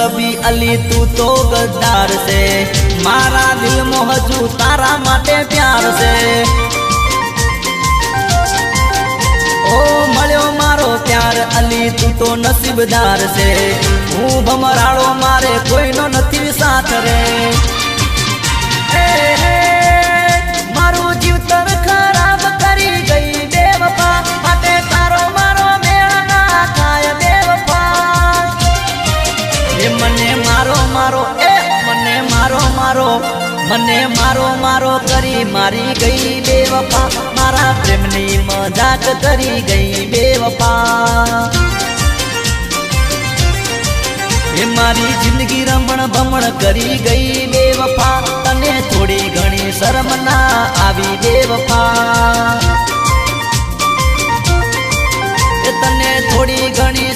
मतलबी अली तू तो गद्दार से मारा दिल में हजू तारा माटे प्यार से ओ मळ्यो मारो प्यार अली तू तो नसीबदार से हूँ भमराड़ो मारे कोई नो नथी साथ रे मारू जीवतर खराब करी गई बेवफा माटे तारो मारो मेल ना थाय बेवफा ये मने मारो मारो मने मारो मारो करी मारी गई बेवफा मारा प्रेमनी मजाक करी गई बेवफा ये मारी जिंदगी रमण भमण करी गई बेवफा तने थोड़ी घणी शर्म ना आवी बेवफा तने थोड़ी घणी